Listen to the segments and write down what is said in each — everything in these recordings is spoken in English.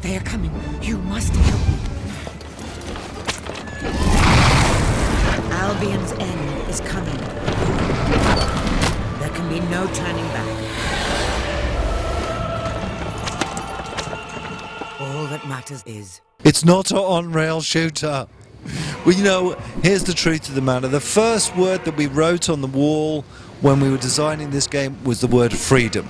They are coming. You must help me. Albion's end is coming. There can be no turning back. All that matters is... It's not an on-rail shooter. Well, you know, here's the truth of the matter. The first word that we wrote on the wall when we were designing this game was the word freedom.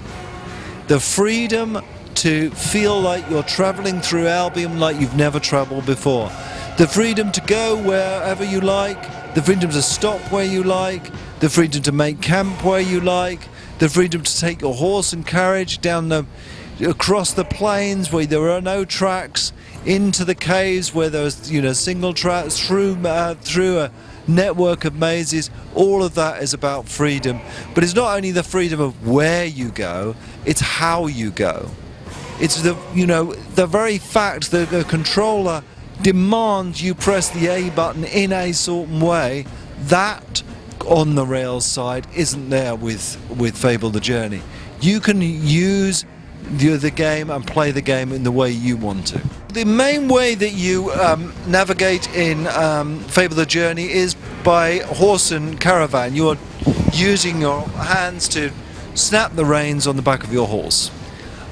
The freedom to feel like you're traveling through Albion like you've never traveled before. The freedom to go wherever you like, the freedom to stop where you like, the freedom to make camp where you like, the freedom to take your horse and carriage across the plains where there are no tracks, into the caves where there's, you know, single tracks, through a network of mazes. All of that is about freedom. But it's not only the freedom of where you go, it's how you go. It's the very fact that the controller demands you press the A button in a certain way. That on the Rails side isn't there with Fable the Journey. You can use the game and play the game in the way you want to. The main way that you navigate in Fable the Journey is by horse and caravan. You're using your hands to snap the reins on the back of your horse.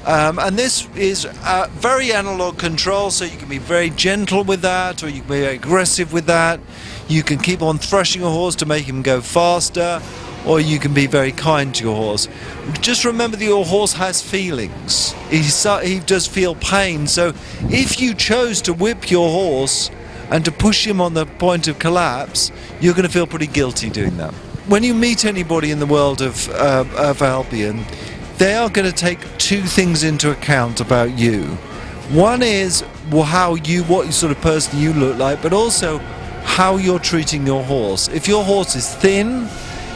And this is very analog control, so you can be very gentle with that, or you can be very aggressive with that. You can keep on thrashing a horse to make him go faster, or you can be very kind to your horse. Just remember that your horse has feelings. He does feel pain, so if you chose to whip your horse and to push him on the point of collapse, you're going to feel pretty guilty doing that. When you meet anybody in the world of Albion, they are going to take two things into account about you. One is what sort of person you look like, but also how you're treating your horse. If your horse is thin,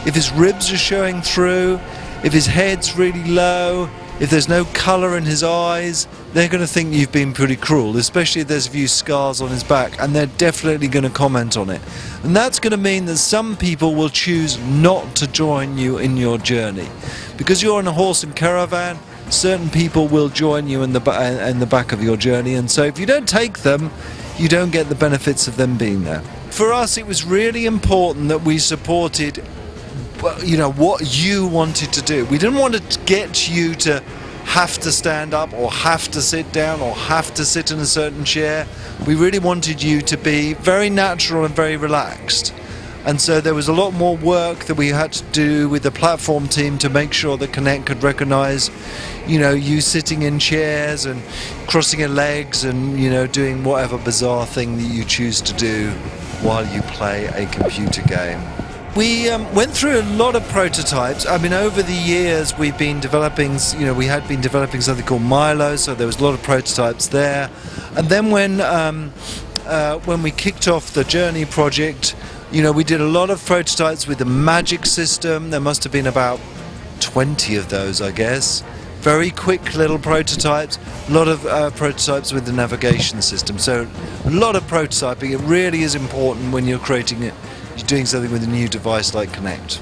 if his ribs are showing through, if his head's really low, if there's no colour in his eyes, they're going to think you've been pretty cruel, especially if there's a few scars on his back, and they're definitely going to comment on it. And that's going to mean that some people will choose not to join you in your journey. Because you're on a horse and caravan, certain people will join you in the back of your journey, and so if you don't take them, you don't get the benefits of them being there. For us, it was really important that we supported what you wanted to do. We didn't want to get you to have to stand up or have to sit down or have to sit in a certain chair. We really wanted you to be very natural and very relaxed. And so there was a lot more work that we had to do with the platform team to make sure that Kinect could recognize, you sitting in chairs and crossing your legs and, doing whatever bizarre thing that you choose to do while you play a computer game. We went through a lot of prototypes. I mean, over the years we've been developing, we had been developing something called Milo, so there was a lot of prototypes there. And then when we kicked off the Journey project, we did a lot of prototypes with the magic system. There must have been about 20 of those, I guess. Very quick little prototypes, a lot of prototypes with the navigation system. So a lot of prototyping. It really is important when you're creating it. You're doing something with a new device like Kinect.